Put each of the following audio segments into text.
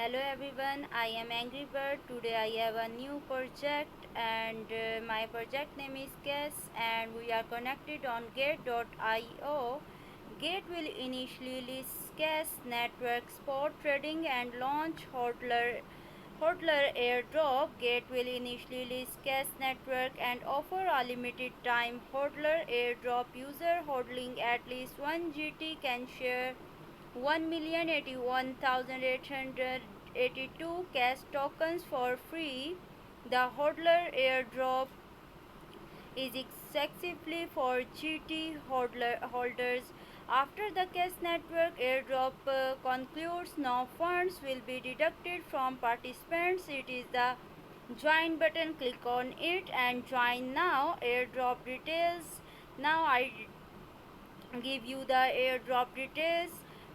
Hello everyone, I am Angry Bird. Today I have a new project and my project name is CESS and we are connected on Gate.io. Gate will initially list CESS network spot trading and launch HODLer Airdrop. Gate will initially list CESS network and offer a limited time HODLer Airdrop. User hodling at least 1 GT can share 1,081,882 cash tokens for free. The HODLer airdrop is exclusively for GT holders. After the cash network airdrop concludes, no funds will be deducted from participants. It is the join button. Click on it and join now. Airdrop details. Now I give you the airdrop details.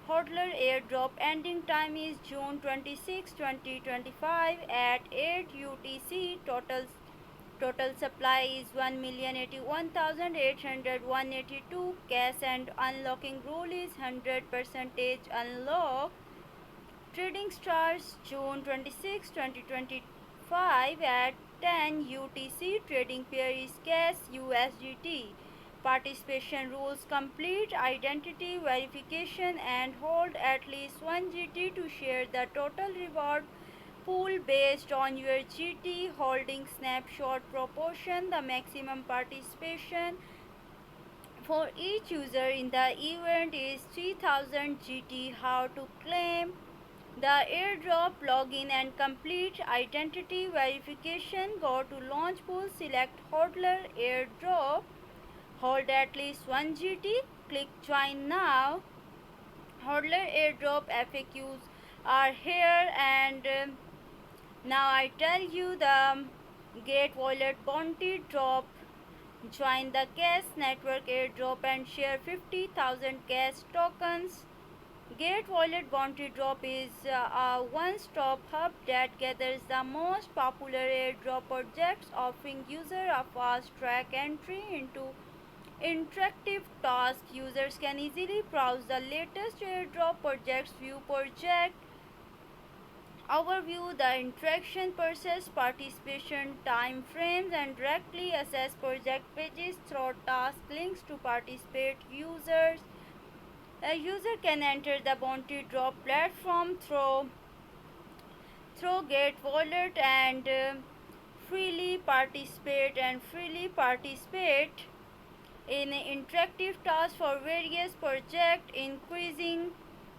HODLer airdrop ending time is June 26, 2025 at 8 UTC. Total supply is 1,081,882 cash and unlocking rule is 100% unlock. Trading starts June 26, 2025 at 10 UTC. Trading pair is cash USDT. Participation rules: complete identity verification and hold at least 1 GT to share the total reward pool based on your GT holding. Snapshot proportion: the maximum participation for each user in the event is 3000 GT. How to claim the airdrop: login and complete identity verification. Go to Launchpool, select HODLer Airdrop, hold at least 1 GT, click join now. HODLer Airdrop FAQs are here and now I tell you the Gate Wallet BountyDrop. Join the CESS network airdrop and share 50,000 CESS tokens. Gate Wallet BountyDrop is a one-stop hub that gathers the most popular airdrop projects, offering users a fast-track entry into interactive tasks. Users can easily browse the latest airdrop projects, view project overview, the interaction process, participation time frames, and directly access project pages through task links to participate users. A user can enter the BountyDrop platform through Gate Wallet and freely participate in interactive tasks for various projects, increasing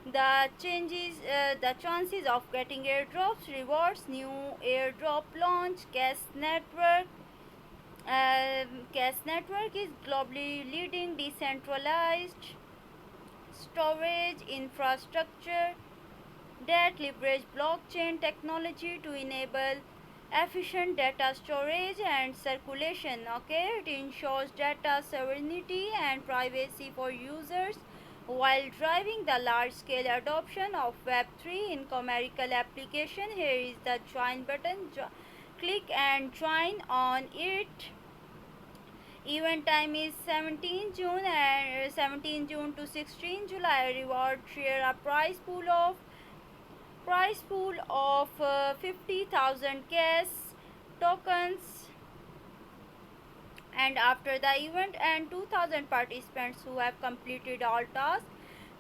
the chances of getting airdrops, rewards. New airdrop launch. CESS network is globally leading decentralized storage infrastructure that leverage blockchain technology to enable efficient data storage and circulation. It ensures data sovereignty and privacy for users while driving the large-scale adoption of Web3 in commercial application. Here is the join button. Click and join on it. Event time is 17 June to 16 July. Reward: share a prize pool of 50,000 CESS tokens, and after the event and 2,000 participants who have completed all tasks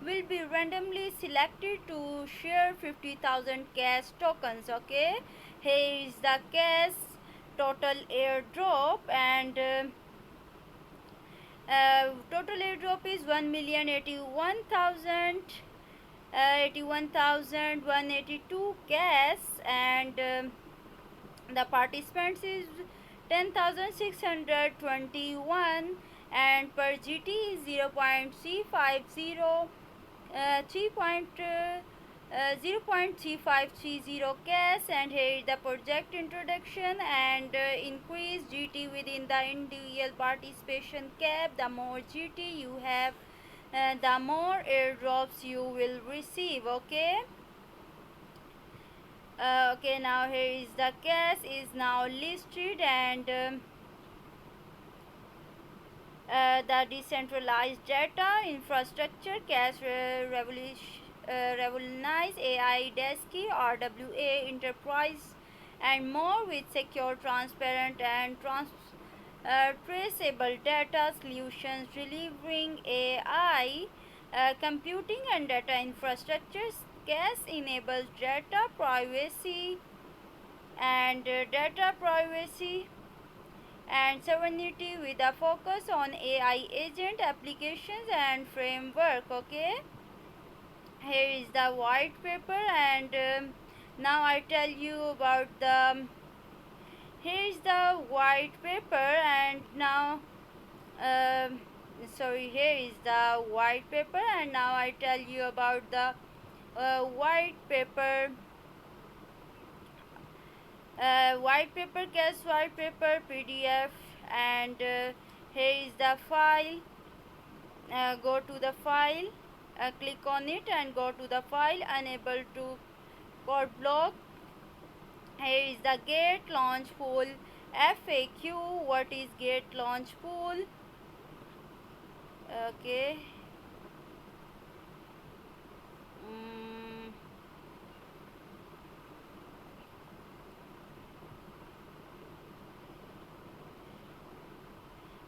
will be randomly selected to share 50,000 CESS tokens. Here is the CESS total airdrop and total airdrop is 1,081,182 CESS and the participants is 10,621 and per GT is 0.350 0.3530 CESS. And here is the project introduction and increase GT within the individual participation cap. The more GT you have, the more airdrops you will receive. Now here is the CESS is now listed and the decentralized data infrastructure. CESS revolutionize AI, DESKI, RWA, enterprise, and more with secure, transparent, and traceable data solutions delivering AI computing and data infrastructure. CESS enables data privacy and sovereignty with a focus on AI agent applications and framework. Okay, here is the white paper, and now I tell you about the. Here is the white paper, and now here is the white paper, and now I tell you about the white paper. White paper, CESS white paper PDF, and here is the file. Go to the file, click on it and go to the file. Unable to code block. Here is the Gate Launchpool FAQ. What is Gate Launchpool? Okay.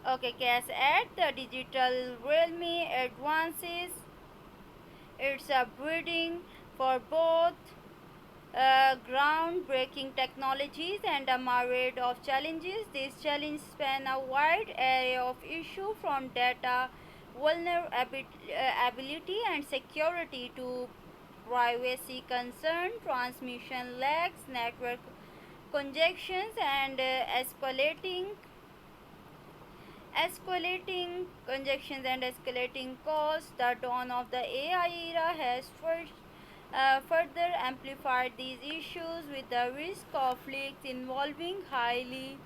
Okay, CESS at the digital realm advances. It's a breeding for both groundbreaking technologies and a myriad of challenges. These challenges span a wide array of issues from data vulnerability and security to privacy concern, transmission lags, network congestions, and escalating congestions and escalating costs. The dawn of the AI era has further amplified these issues with the risk of leaks involving highly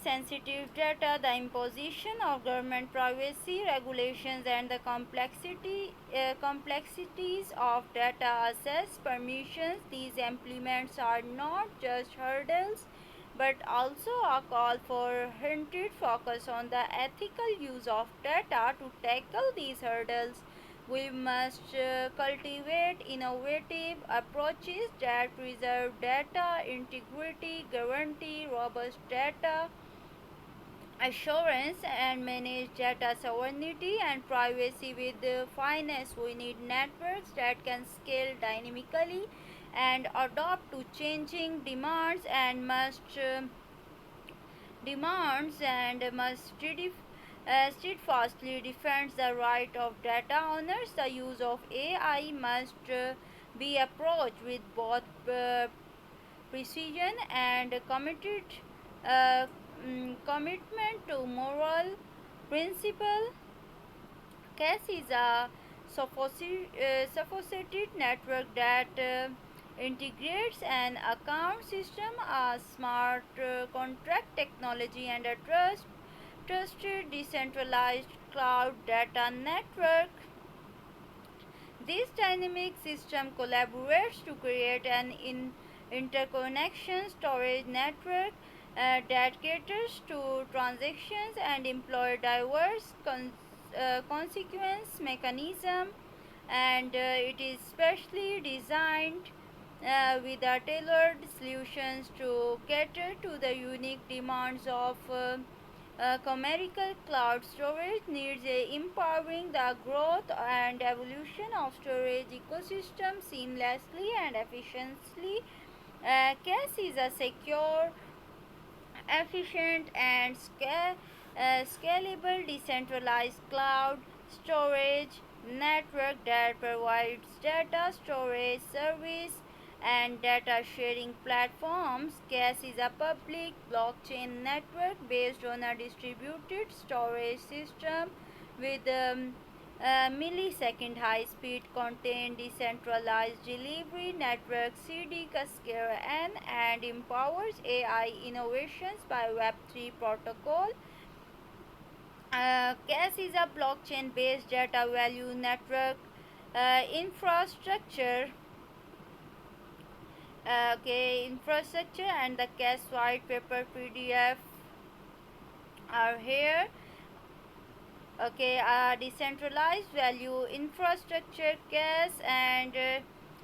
sensitive data, the imposition of government privacy regulations, and the complexities of data access permissions. These implements are not just hurdles but also a call for hinted focus on the ethical use of data. To tackle these hurdles, we must cultivate innovative approaches that preserve data integrity, guarantee robust data assurance, and manage data sovereignty and privacy with finesse. We need networks that can scale dynamically and adapt to changing must steadfastly defend the right of data owners. The use of AI must be approached with both precision and uh, commitment to moral principle. CESS is a sophisticated network that integrates an account system, a smart contract technology, and a trusted decentralized cloud data network. This dynamic system collaborates to create an interconnection storage network that caters to transactions and employ diverse consequence mechanism, and it is specially designed with a tailored solutions to cater to the unique demands of commercial cloud storage needs, empowering the growth and evolution of storage ecosystem seamlessly and efficiently. CESS is a secure, efficient, and scalable decentralized cloud storage network that provides data storage service and data sharing platforms. CESS is a public blockchain network based on a distributed storage system with millisecond high speed content, decentralized delivery network CDK and empowers AI innovations by Web3 protocol. CESS is a blockchain based data value network infrastructure. Infrastructure, and the CESS white paper PDF are here. Okay, decentralized value infrastructure CAS, and here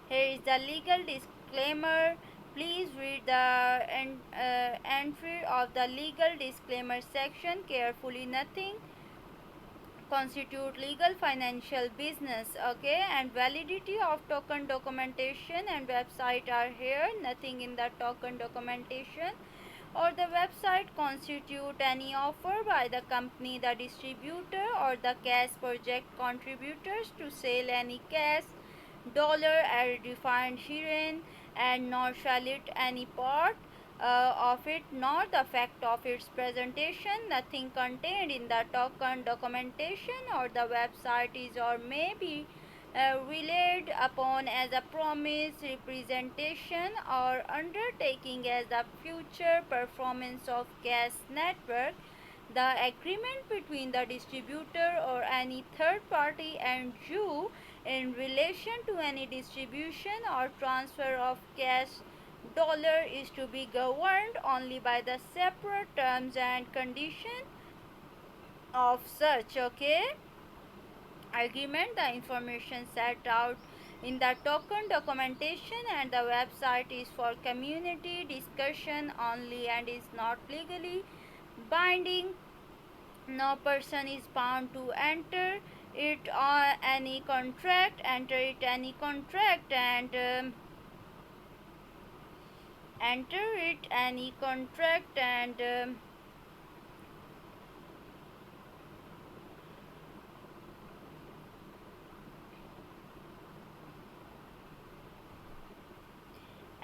is the legal disclaimer. Please read the entry of the legal disclaimer section carefully. Nothing constitute legal financial business. Okay, and validity of token documentation and website are here. Nothing in the token documentation or the website constitute any offer by the company, the distributor, or the CAS project contributors to sell any CAS dollar as defined herein, and nor shall it any part of it nor the fact of its presentation. Nothing contained in the token documentation or the website is or may be relied upon as a promise, representation, or undertaking as the future performance of CAS network. The agreement between the distributor or any third party and you in relation to any distribution or transfer of cash dollar is to be governed only by the separate terms and conditions of such, okay, agreement. The information set out in the token documentation and the website is for community discussion only and is not legally binding. No person is bound to enter it or any contract, enter it any contract, and enter it any contract, and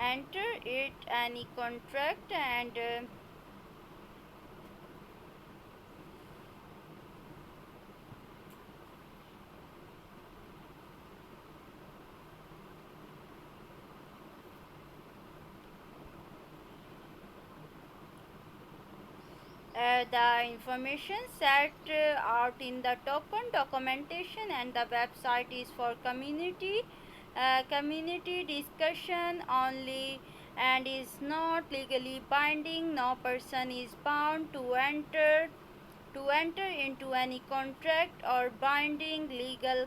enter it any contract, and the information set out in the token documentation and the website is for community discussion only and is not legally binding. No person is bound to enter into any contract or binding legal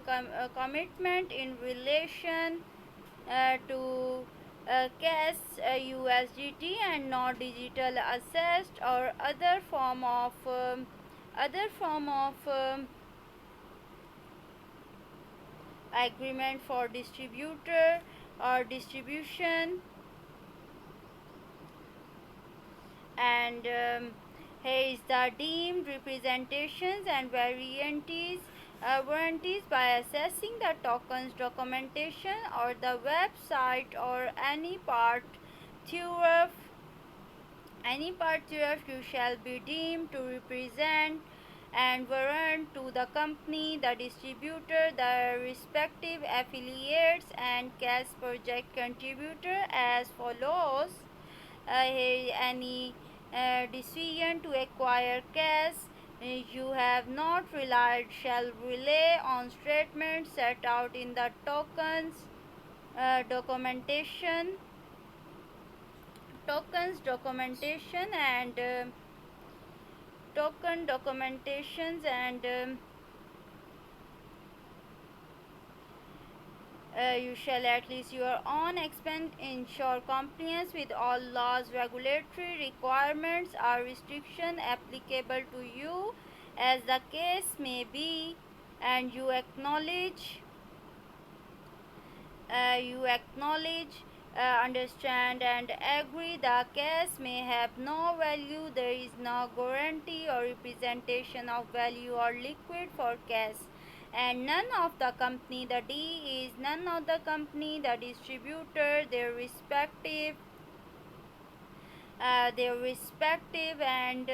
commitment in relation to cash, USDT, and not digital assessed or other form of agreement for distributor or distribution. And here is the deemed representations and warranties by assessing the tokens documentation or the website or any part thereof you shall be deemed to represent and warrant to the company, the distributor, the respective affiliates, and cash project contributor as follows. Any decision to acquire cash you have not relied shall rely on statements set out in the documentation tokens documentation and token documentations, and you shall at least your own expense ensure compliance with all laws, regulatory requirements or restrictions applicable to you as the case may be, and you acknowledge, understand, and agree the case may have no value. There is no guarantee or representation of value or liquid for cash, and none of the company, the D is none of the company, the distributor, their respective and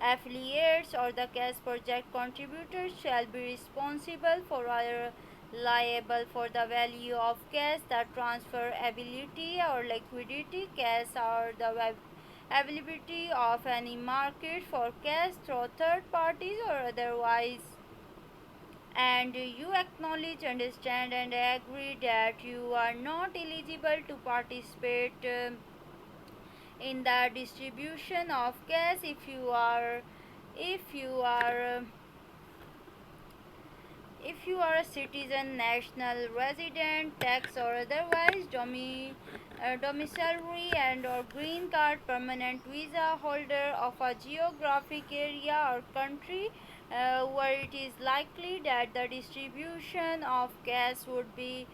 affiliates or the cash project contributors shall be responsible for or liable for the value of cash, the transfer ability or liquidity cash, or the availability of any market for cash through third parties or otherwise. And you acknowledge, understand, and agree that you are not eligible to participate in the distribution of cash if you are If you are a citizen, national resident, tax or otherwise domiciliary and or green card permanent visa holder of a geographic area or country where it is likely that the distribution of gas would be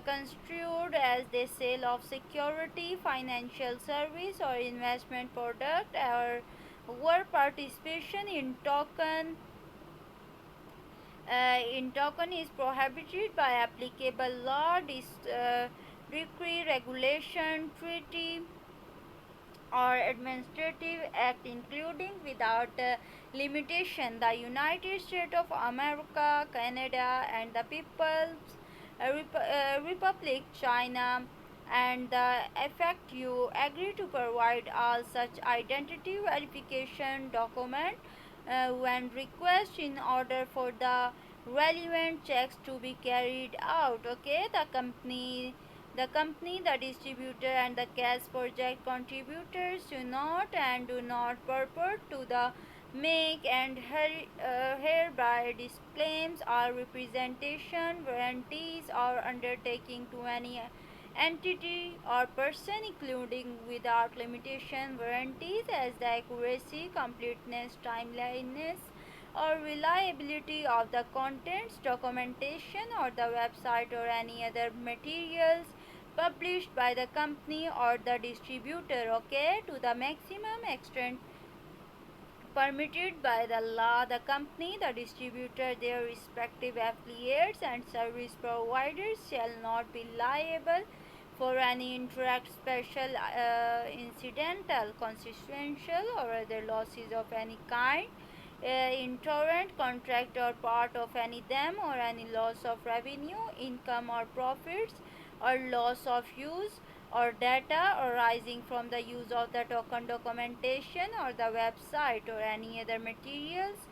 construed as the sale of security, financial service or investment product, or where participation in token is prohibited by applicable law, decree, regulation, treaty, or administrative act, including without limitation the United States of America, Canada, and the People's Republic China, and the effect you agree to provide all such identity verification document when request in order for the relevant checks to be carried out. Okay, the company, the distributor, and the CESS project contributors do not purport to the make and hereby disclaims all representation, warranties, or undertaking to any entity or person, including without limitation warranties as the accuracy, completeness, timeliness, or reliability of the contents, documentation, or the website or any other materials published by the company or the distributor, okay, to the maximum extent permitted by the law. The company, the distributor, their respective affiliates, and service providers shall not be liable for any indirect, special, incidental, consequential, or other losses of any kind in torrent contract or part of any them, or any loss of revenue, income, or profits, or loss of use or data arising from the use of the token documentation or the website or any other materials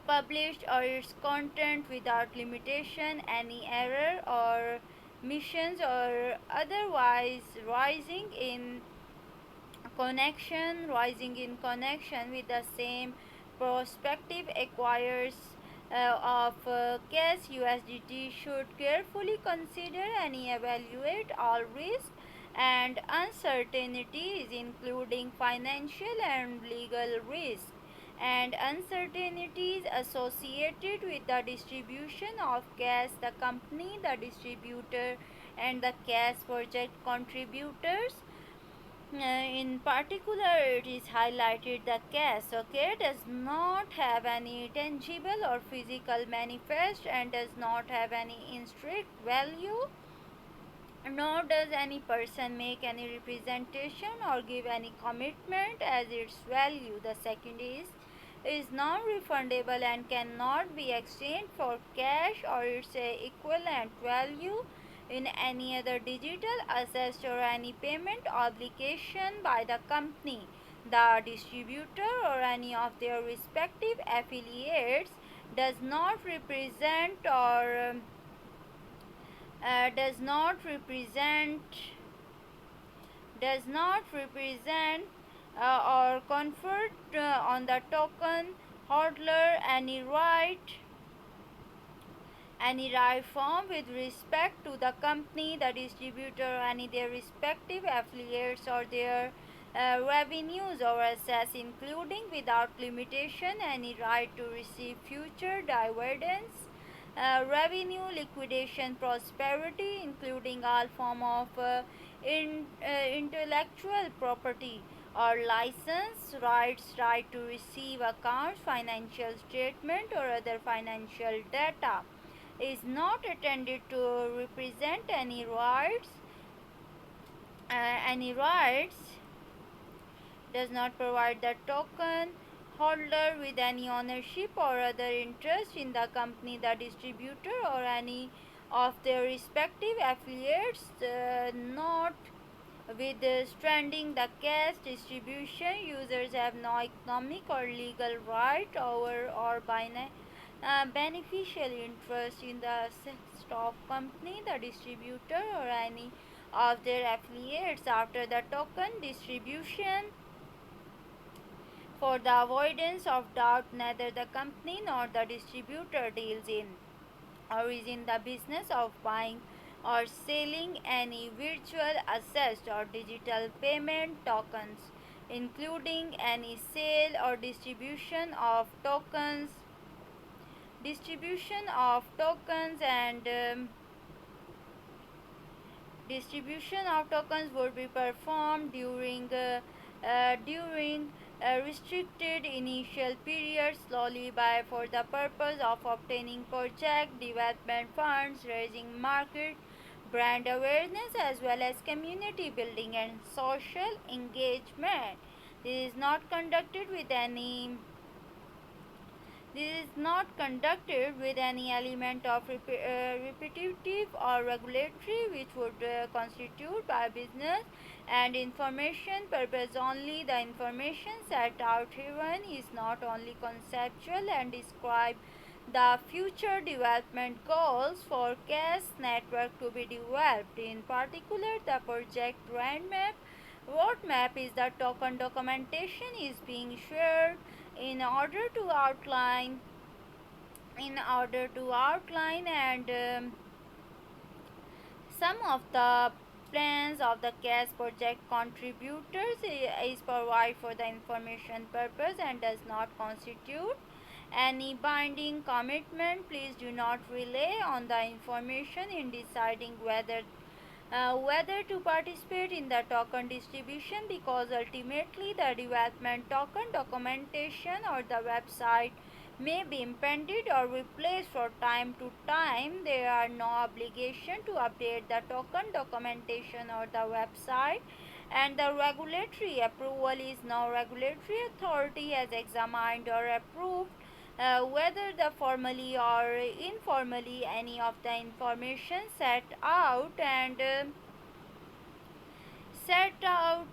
published or its content without limitation, any error or missions or otherwise rising in connection with the same prospective acquirers of cash USDT should carefully consider and evaluate all risks and uncertainties, including financial and legal risks and uncertainties associated with the distribution of cash. The company, the distributor, and the cash project contributors in particular, it is highlighted the CESS, okay, does not have any tangible or physical manifest and does not have any intrinsic value, nor does any person make any representation or give any commitment as its value. The second is non-refundable and cannot be exchanged for cash or its equivalent value in any other digital asset or any payment obligation by the company, the distributor, or any of their respective affiliates does not represent or does not represent or confer on the token HODLer any right form with respect to the company, the distributor, any their respective affiliates or their revenues or assets, including without limitation any right to receive future dividends, revenue, liquidation, prosperity, including all form of intellectual property or license rights, right to receive accounts, financial statement, or other financial data, is not intended to represent any rights, does not provide the token holder with any ownership or other interest in the company, the distributor, or any of their respective affiliates, notwithstanding the cash distribution. Users have no economic or legal right over or beneficial interest in the stock company, the distributor, or any of their affiliates after the token distribution For the avoidance of doubt, neither the company nor the distributor deals in or is in the business of buying or selling any virtual assets or digital payment tokens, including any sale or distribution of tokens and distribution of tokens would be performed during restricted initial periods slowly by for the purpose of obtaining project development funds, raising market brand awareness as well as community building and social engagement. This is not conducted with any this is not conducted with any element of repetitive or regulatory which would constitute by business and information purpose only. The information set out herein is not only conceptual and describe the future development goals for CESS network to be developed. In particular, the project roadmap is the token documentation is being shared in order to outline and some of the plans of the CAS project contributors is provide for the information purpose and does not constitute any binding commitment. Please do not rely on the information in deciding whether to participate in the token distribution, because ultimately the development token documentation or the website may be impended or replaced from time to time. There are no obligation to update the token documentation or the website, and the regulatory approval is no regulatory authority has examined or approved whether the formally or informally any of the information set out set out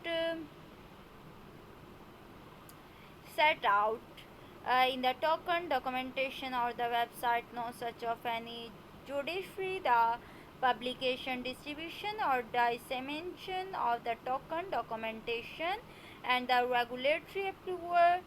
in the token documentation or the website. No such of any judiciary, the publication, distribution or dissemination of the token documentation and the regulatory approval.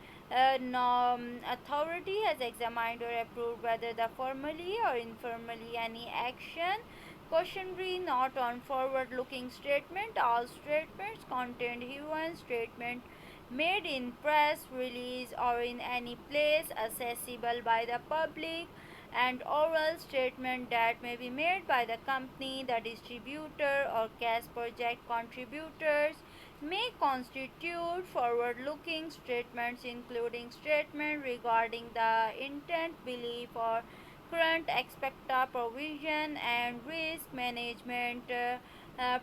No authority has examined or approved whether the formally or informally any action cautionary not on forward-looking statement. All statements contained herein statement made in press release or in any place accessible by the public, and oral statement that may be made by the company, the distributor or CAS project contributors may constitute forward-looking statements, including statements regarding the intent, belief or current expected provision and risk management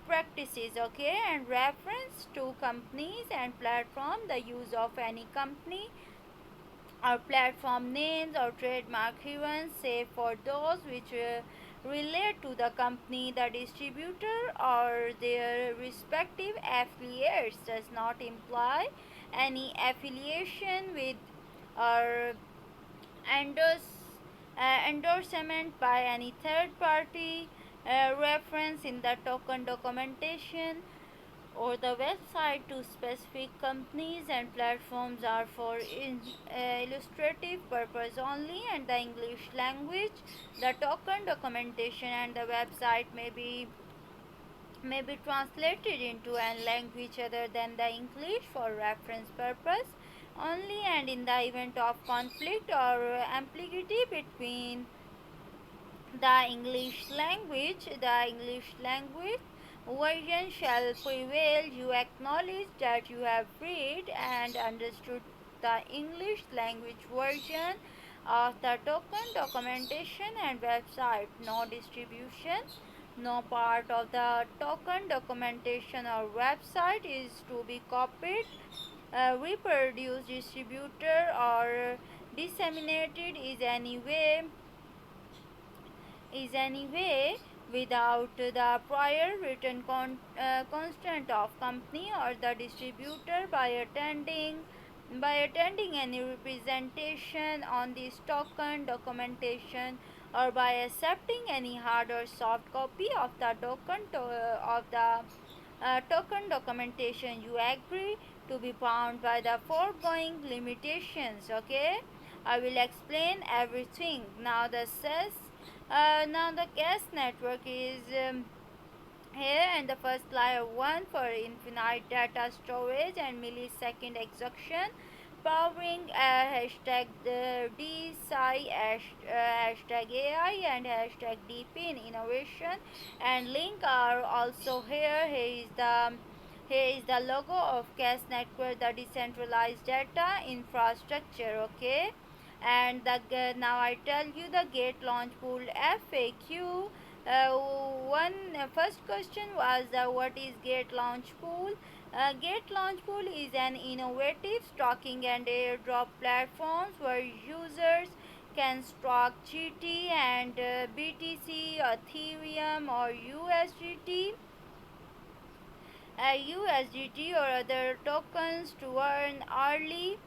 practices. Okay, and reference to companies and platform, the use of any company or platform names or trademark events save for those which relate to the company, the distributor or their respective affiliates, does not imply any affiliation with or endorsement by any third party. Reference in the token documentation or the website to specific companies and platforms are for illustrative purpose only, and the English language, the token documentation and the website may be translated into a language other than the English for reference purpose only, and in the event of conflict or ambiguity between the English language version shall prevail. You acknowledge that you have read and understood the English language version of the token documentation and website. No distribution, no part of the token documentation or website is to be copied, reproduced, distributed or disseminated is anyway without the prior written consent of company or the distributor by attending any representation on this token documentation or by accepting any hard or soft copy of the token documentation. You agree to be bound by the foregoing limitations. Okay, I will explain everything. Now the CESS network is here, and the first layer 1 for infinite data storage and millisecond execution, powering hashtag DSci, hashtag AI, and hashtag DP in innovation and link are also here. Here is the logo of CESS network, the decentralized data infrastructure. Okay, and now I tell you the gate launch pool FAQ. One first question was what is Gate Launch Pool? Gate Launch Pool is an innovative stocking and airdrop platforms where users can stock GT and BTC, Ethereum, or USDT or other tokens to earn early.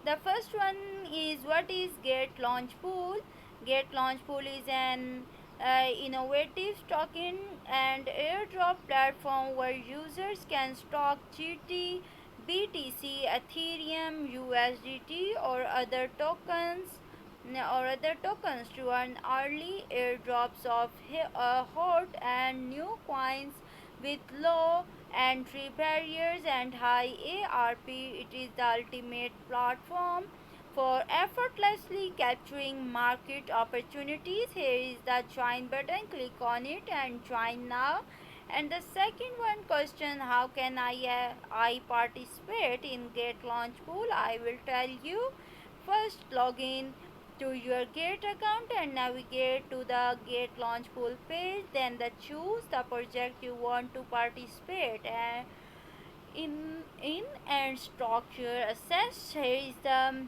The first one is what is Gate Launch Pool? Gate Launch Pool is an innovative stocking and airdrop platform where users can stock GT, BTC, Ethereum, USDT, or other tokens to earn early airdrops of hot and new coins with low entry barriers and high ARP. It is the ultimate platform for effortlessly capturing market opportunities. Here is the join button. Click on it and join now. And the second one question, how can I participate in Gate Launch Pool? I will tell you. First, log in to your Gate account and navigate to the Gate Launch Pool page. Then choose the project you want to participate in and stock your assets. Here is the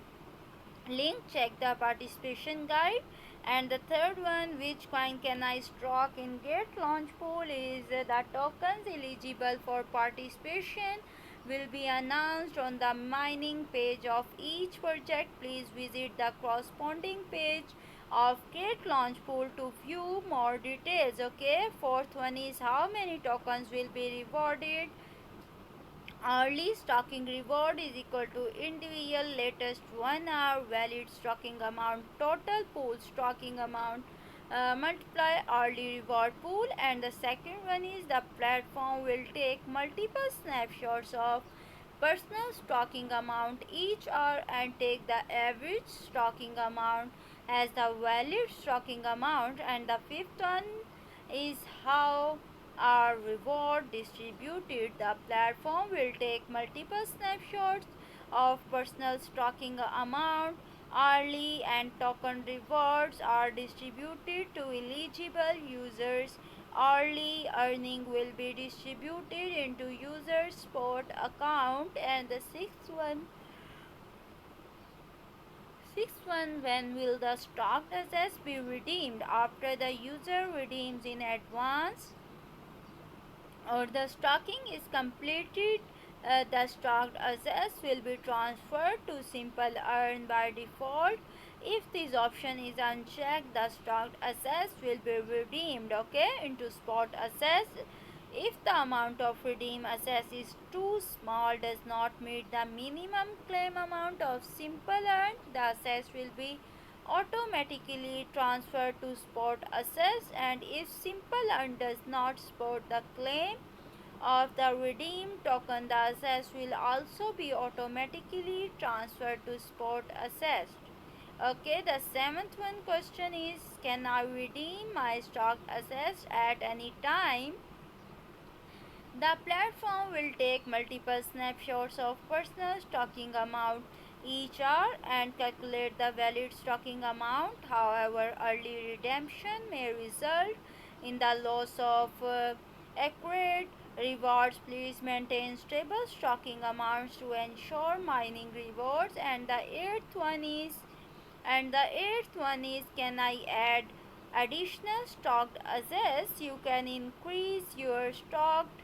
link. Check the participation guide. And the third one, which coin can I stock in Gate Launch Pool, is the tokens eligible for participation will be announced on the mining page of each project. Please visit the corresponding page of Gate Launch Pool to view more details. Okay, fourth one is how many tokens will be rewarded. Early stocking reward is equal to individual latest 1 hour valid stocking amount total pool stocking amount multiply early reward pool. And the second one is the platform will take multiple snapshots of personal stocking amount each hour and take the average stocking amount as the valid stocking amount. And the fifth one is how are reward distributed. The platform will take multiple snapshots of personal stocking amount early and token rewards are distributed to eligible users. Early earning will be distributed into user spot account. And the sixth one, when will the stocked assets be redeemed? After the user redeems in advance or the stocking is completed, the stocked assets will be transferred to simple earn by default. If this option is unchecked, the stocked assets will be redeemed, okay, into spot assets. If the amount of redeemed assets is too small, does not meet the minimum claim amount of simple earn, the assets will be automatically transferred to spot assets. And if simple earn does not support the claim of the redeemed token, the assets will also be automatically transferred to spot assets. Okay, the seventh one question is, can I redeem my stocked assets at any time? The platform will take multiple snapshots of personal stocking amount each hour and calculate the valid stocking amount. However, early redemption may result in the loss of accurate rewards. Please maintain stable stocking amounts to ensure mining rewards. And the eighth one is can I add additional stocked assets? You can increase your stocked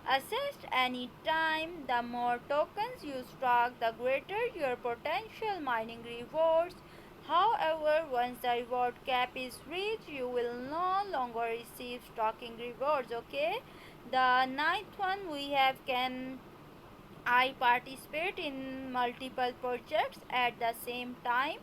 assets anytime. The more tokens you stock, the greater your potential mining rewards. However, once the reward cap is reached, you will no longer receive stocking rewards. Okay, The ninth one we have, can I participate in multiple projects at the same time?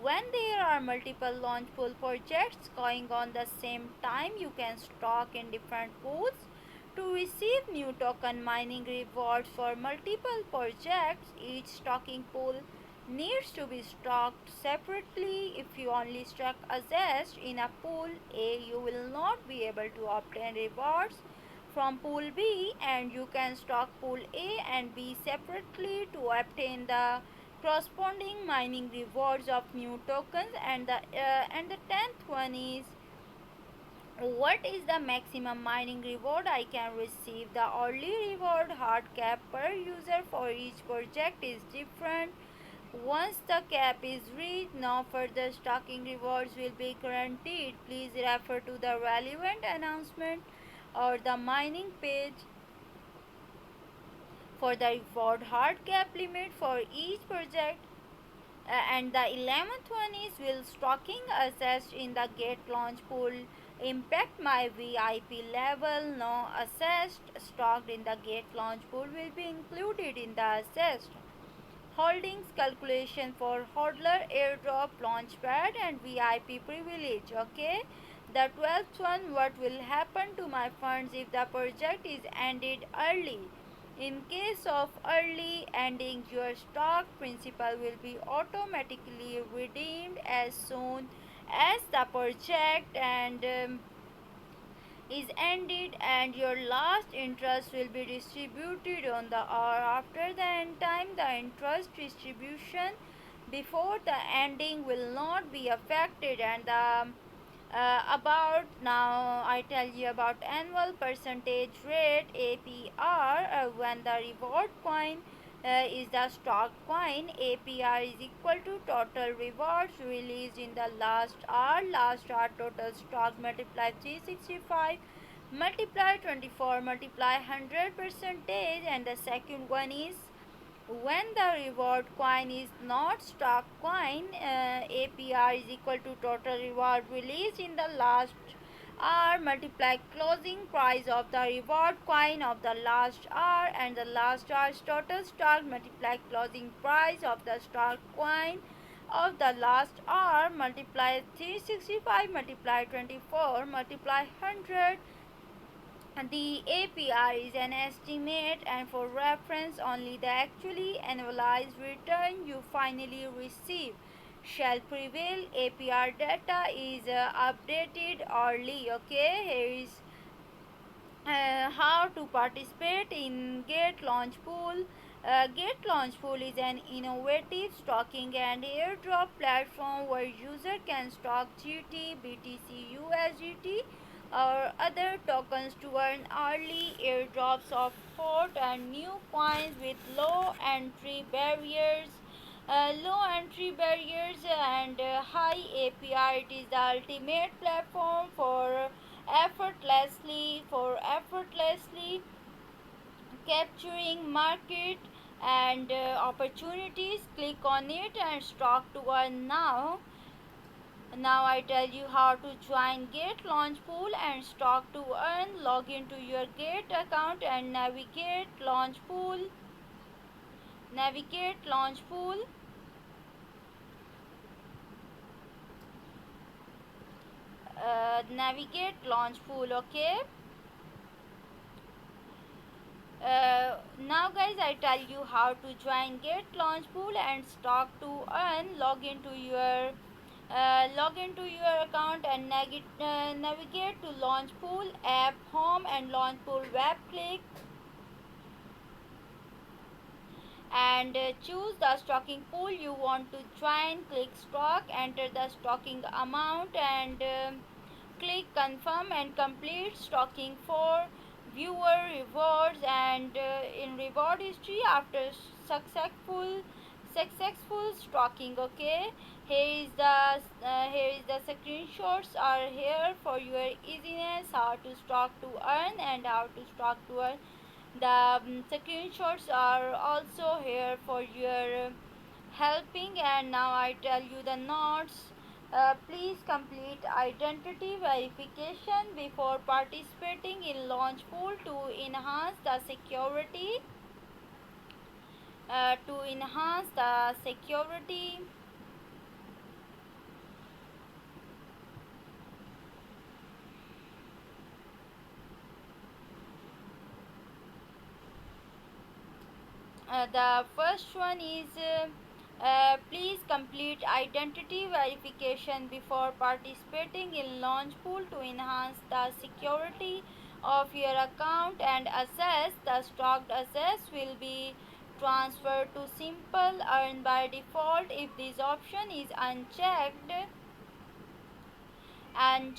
When there are multiple Launchpool projects going on the same time, you can stock in different pools. To receive new token mining rewards for multiple projects, each stocking pool needs to be stocked separately. If you only stock a zest in a pool A, you will not be able to obtain rewards from pool B, and you can stock pool A and B separately to obtain the corresponding mining rewards of new tokens. And the 10th one is, what is the maximum mining reward I can receive? The early reward hard cap per user for each project is different. Once the cap is reached, no further stocking rewards will be guaranteed. Please refer to the relevant announcement or the mining page for the reward hard cap limit for each project. And the 11th one is, will stocking assessed in the Gate launch pool impact my VIP level? No, assessed stocked in the Gate launch pool will be included in the assessed holdings calculation for HODLer Airdrop, Launchpad and VIP privilege. Okay. The 12th one, what will happen to my funds if the project is ended early? In case of early ending, your stock principal will be automatically redeemed as soon as the project is ended, and your last interest will be distributed on the hour after the end time. The interest distribution before the ending will not be affected. And the about now I tell you about annual percentage rate APR. When the reward coin is the stock coin, APR is equal to total rewards released in the last hour. Last hour total stock multiply 365 multiply 24 multiply 100 percentage. And the second one is, when the reward coin is not stock coin, APR is equal to total reward released in the last hour multiply closing price of the reward coin of the last hour. And the last hour's total stock multiply closing price of the stock coin of the last hour multiply 365 multiply 24 multiply 100. The APR is an estimate, and for reference, only the actually annualized return you finally receive shall prevail. APR data is updated early. Okay, here is how to participate in Gate Launch Pool. Gate Launch Pool is an innovative stocking and airdrop platform where user can stock GT, BTC, USDT or other tokens to earn early airdrops of hot and new coins with low entry barriers and high APR. It is the ultimate platform for effortlessly capturing market and opportunities. Click on it and stock to earn now. Now I tell you how to join Gate Launch Pool and stock to earn. Log into your Gate account and navigate Launch Pool. Navigate Launch Pool. Navigate Launch Pool. Okay. Now guys, I tell you how to join Gate Launch Pool and stock to earn. Log into your account and navigate to Launchpool app home and Launchpool web. Click and choose the stocking pool you want to join. Click stock, enter the stocking amount and click confirm and complete stocking for viewer rewards. And in reward history after successful stocking. Okay, here is the screenshots are here for your easiness, how to stock to earn and how to stock to earn. The screenshots are also here for your helping. And now I tell you the notes. Please complete identity verification before participating in Launchpool to enhance the security. To enhance the security, the first one is please complete identity verification before participating in Launchpool to enhance the security of your account and assess the stocked assets will be transferred to simple earn by default if this option is unchecked and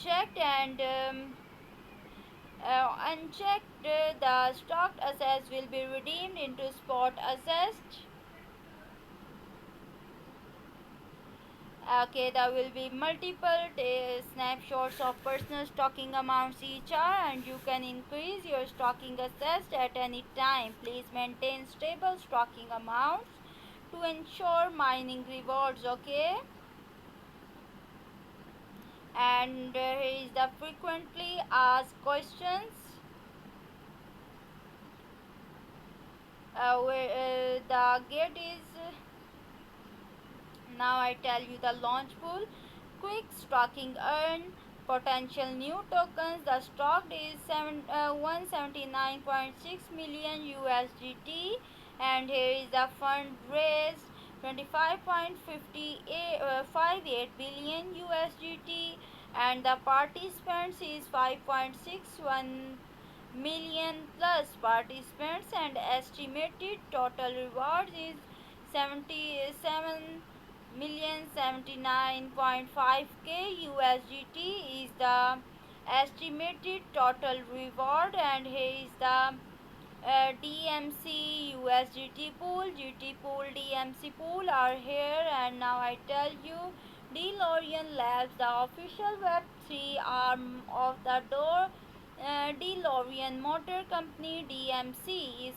unchecked, the stocked assets will be redeemed into spot assets. Okay, there will be multiple snapshots of personal stocking amounts each hour, and you can increase your stocking assets at any time. Please maintain stable stocking amounts to ensure mining rewards. Okay, and here is the frequently asked questions. Where the gate is now I tell you the launch pool. Quick stocking earn potential new tokens. The stock is 179.6 million USDT, and here is the fund raised 25.58 billion USDT, and the participants is 5.61 million plus participants, and estimated total rewards is 77,079.5k USDT is the estimated total reward, and here is the DMC USDT pool, GT pool, DMC pool are here, and now I tell you DeLorean Labs, the official Web3 arm of the DeLorean Motor Company DMC is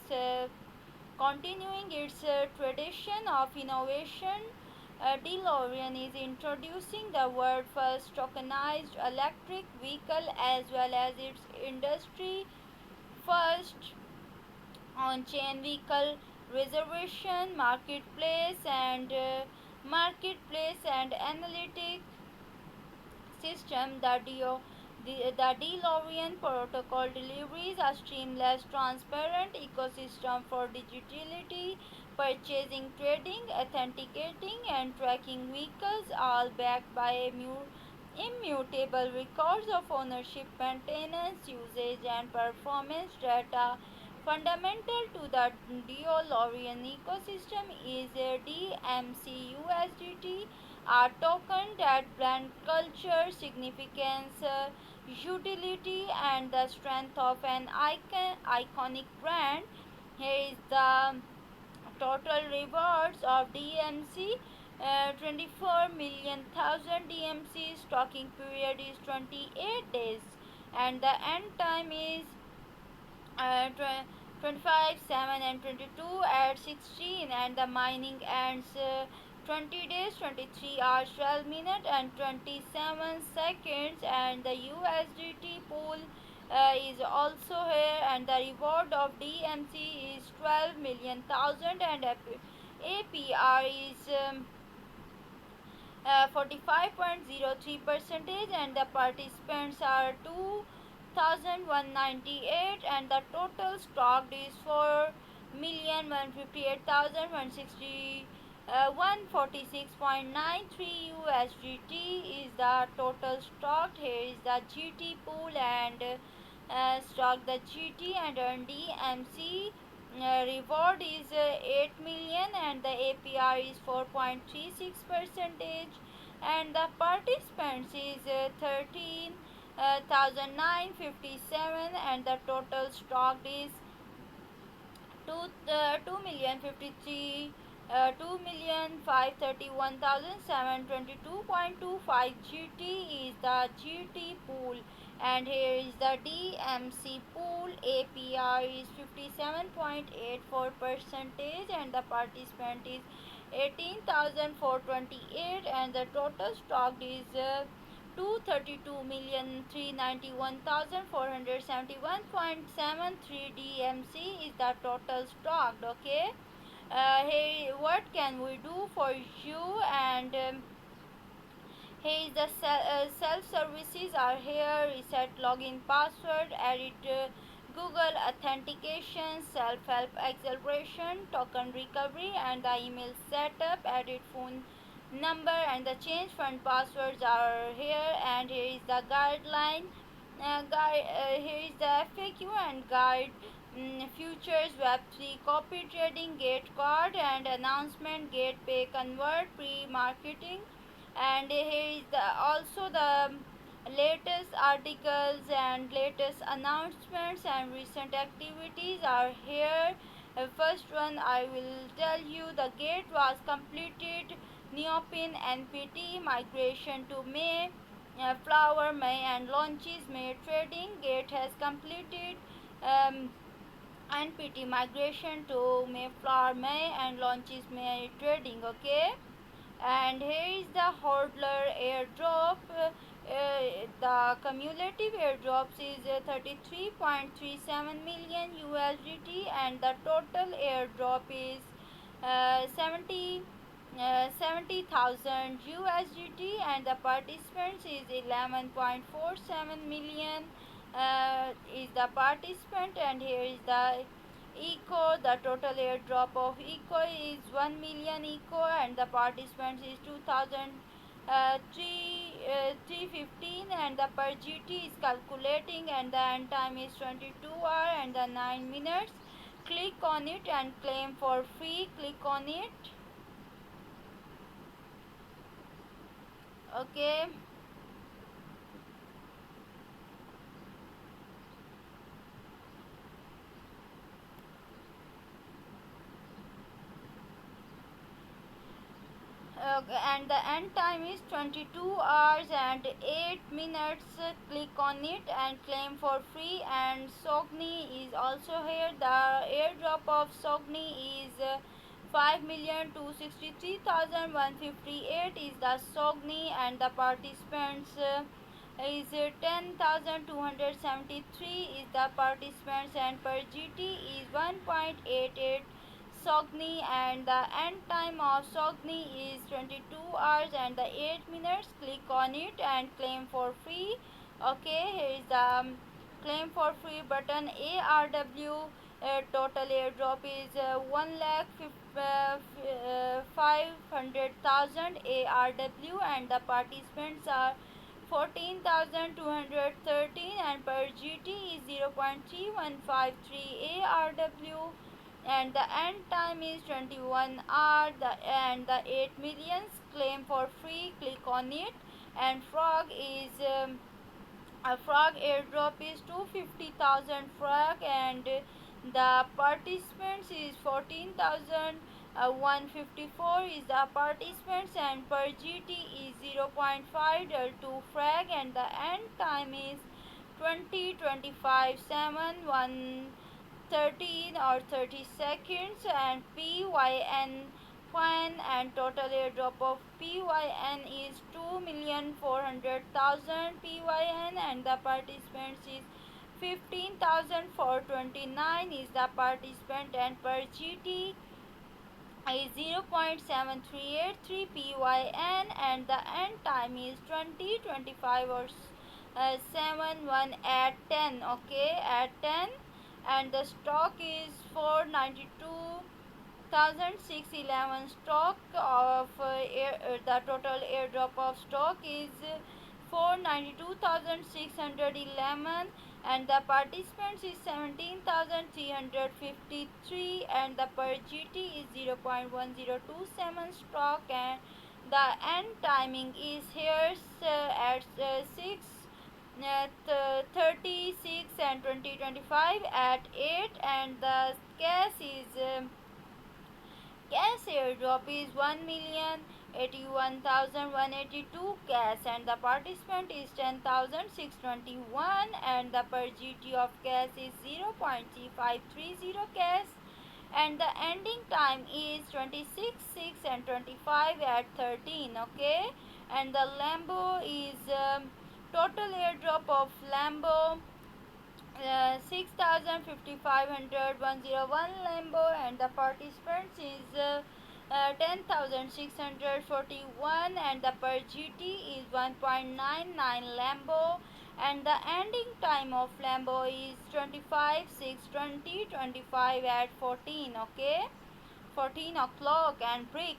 continuing its tradition of innovation. DeLorean is introducing the world's first tokenized electric vehicle as well as its industry first on-chain vehicle reservation marketplace and analytic system. The DeLorean protocol delivers a seamless, transparent ecosystem for digitality, purchasing, trading, authenticating, and tracking vehicles, all backed by immutable records of ownership, maintenance, usage, and performance data. Fundamental to the DeLorean ecosystem is a DMC USDT, a token that blends culture, significance, utility, and the strength of an iconic brand. Here is the total rewards of DMC. 24 million thousand DMC stocking period is 28 days, and the end time is 25, 7, and 22 at 16, and the mining ends 20 days, 23 hours, 12 minutes, and 27 seconds, and the USDT pool is also here, and the reward of DMC is 12 million thousand, and APR is 45.03 percentage, and the participants are 2,198, and the total stocked is 4,158,160. 146.93 USDT is the total stock. Here is the GT pool and stock the GT and earn DMC. Reward is 8 million, and the APR is 4.36 percentage, and the participants is 13,957, and the total stock is 2,053. 2,531,722.25 GT is the GT pool, and here is the DMC pool. APR is 57.84 percentage, and the participant is 18,428, and the total stock is 232,391,471.73 DMC is the total stock. Okay. Hey, what can we do for you? And hey, the self services are here. Reset login password, edit Google authentication, self help acceleration, token recovery, and the email setup, edit phone number, and the change fund passwords are here. And here is the guideline. Here is the FAQ and guide. Futures, Web3, copy trading, gate card, and announcement, gate pay, convert, pre marketing, and here is also the latest articles and latest announcements and recent activities are here. First one I will tell you, the gate was completed, neopin npt migration to May, flower May, and launches May trading. Gate has completed npt migration to Mayflower May, and launches May trading. Okay. And here is the HODLer Airdrop. The cumulative airdrops is 33.37 million USDT, and the total airdrop is 70,000 USDT, and the participants is 11.47 million is the participant. And here is the eco. The total airdrop of eco is 1 million eco, and the participants is 315, and the per GT is calculating, and the end time is 22 hour and the 9 minutes. Click on it and claim for free. Click on it. Okay. And the end time is 22 hours and 8 minutes. Click on it and claim for free. And Sogni is also here. The airdrop of Sogni is 5,263,158 is the Sogni, and the participants is 10,273 is the participants, and per GT is 1.88 Sogni, and the end time of Sogni is 22 hours and the 8 minutes. Click on it and claim for free. Okay, here is the claim for free button. ARW total airdrop is 1,500,000 ARW, and the participants are 14,213, and per GT is 0.3153 ARW, and the end time is 21 hour and the 8 millions. Claim for free. Click on it. And frog is a frog airdrop is 250,000 frog, and the participants is 14,000 154 is the participants, and per GT is 0.522 frag, and the end time is 2025 7 1 13 or 30 seconds. And PYN Coin, and total airdrop of PYN is 2,400,000 PYN, and the participants is 15,429 is the participant, and per GT is 0.7383 PYN, and the end time is 2025 or 7 1 at 10. Okay, at 10. And the stock is 492,611 stock of the total airdrop of stock is 492,611, and the participants is 17,353, and the per GT is 0.1027 stock, and the end timing is here at 6 36 and 2025 at 8, and the cash airdrop is 1,081,182 cash, and the participant is 10,621, and the per GT of cash is 0.3530 cash, and the ending time is 26 6 and 25 at 13. Okay, and the Lambo is total airdrop of Lambo 6,501 Lambo, and the participants is 10,641, and the per GT is 1.99 Lambo, and the ending time of Lambo is 25 6 20 25 at 14. Okay, 14 o'clock. And brick,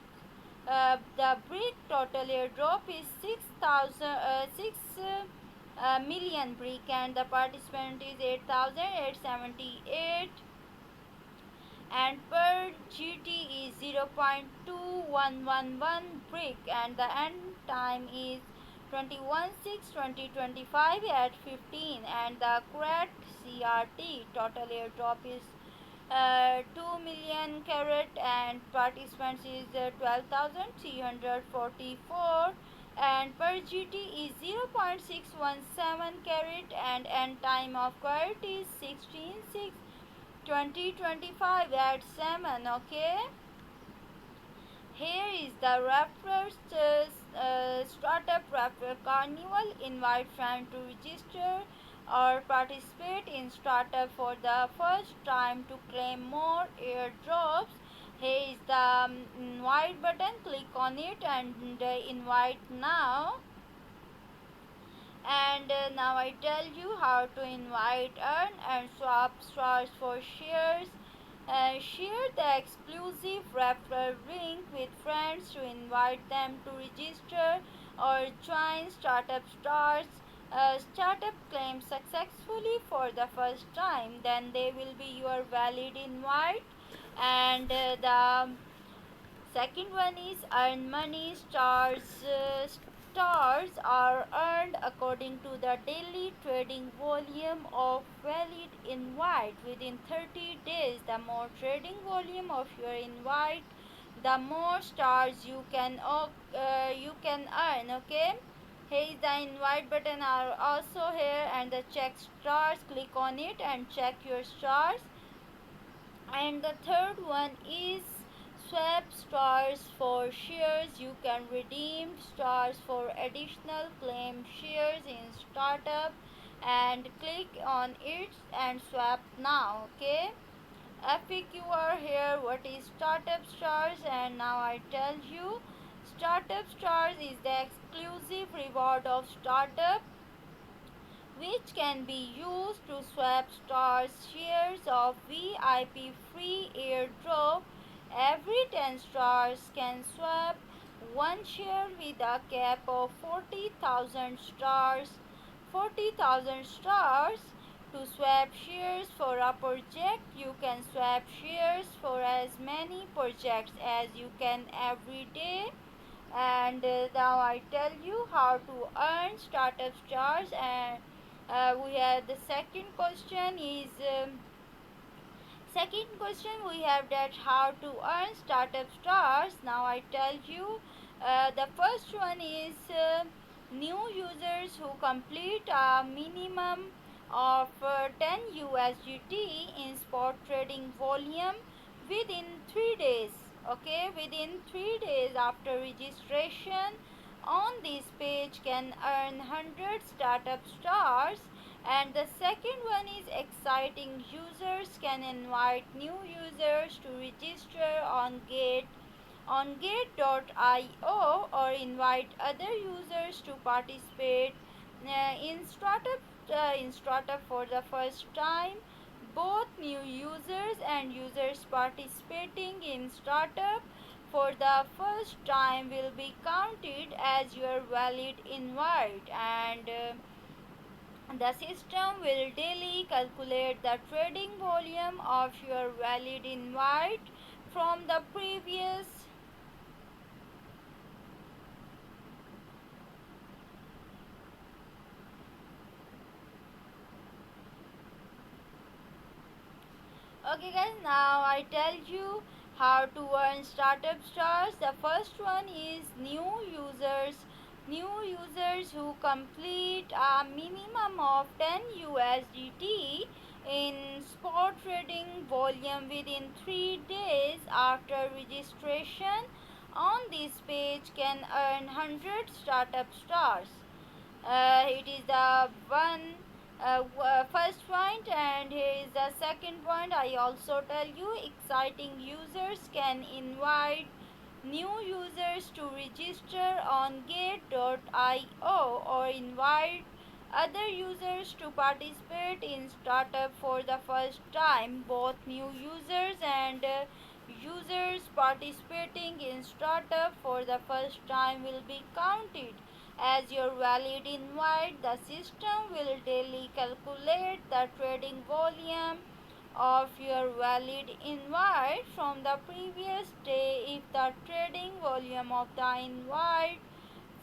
the brick total airdrop is 6 million brick, and the participant is 8,878, and per GT is 0.2111 brick, and the end time is 21 6 2025 at 15, and the correct CRT total airdrop is 2 million carat, and participants is 12,344, and per GT is 0.617 carat, and end time of carat is 16 6 2025 at 7. Okay, here is the referral startup referral Carnival. Invite friends to register or participate in startup for the first time to claim more airdrops. Here is the invite button. Click on it and invite now. And now I tell you how to invite, earn and swap stars for shares. Share the exclusive referral link with friends to invite them to register or join startup stars. Startup claims successfully for the first time, then they will be your valid invite. And the second one is earn money stars. Stars are earned according to the daily trading volume of valid invite within 30 days. The more trading volume of your invite, the more stars you can earn. Okay, here is the invite button are also here, and the check stars. Click on it and check your stars. And the third one is swap stars for shares. You can redeem stars for additional claim shares in startup, and click on it and swap now. Okay, FAQ are here. What is startup stars? And now I tell you, startup stars is the exclusive reward of startup which can be used to swap stars shares of VIP free airdrop. Every 10 stars can swap one share with a cap of 40,000 stars. 40,000 stars. To swap shares for a project, you can swap shares for as many projects as you can every day. And now I tell you how to earn startup stars. And we have the second question we have that how to earn startup stars. Now I tell you, the first one is new users who complete a minimum of 10 USDT in spot trading volume within 3 days. Okay, within 3 days after registration on this page can earn 100 startup stars. And the second one is exciting users can invite new users to register on gate.io or invite other users to participate in startup for the first time. Both new users and users participating in startup for the first time will be counted as your valid invite. And the system will daily calculate the trading volume of your valid invite from the previous. Okay guys, now I tell you how to earn startup stars. The first one is new users. New users who complete a minimum of 10 USDT in spot trading volume within 3 days after registration on this page can earn 100 startup stars. It is the first point, and here is the second point. I also tell you exciting users can invite new users to register on gate.io or invite other users to participate in startup for the first time. Both new users and users participating in startup for the first time will be counted as your valid invite. The system will daily calculate the trading volume of your valid invite from the previous day. If the trading volume of the invite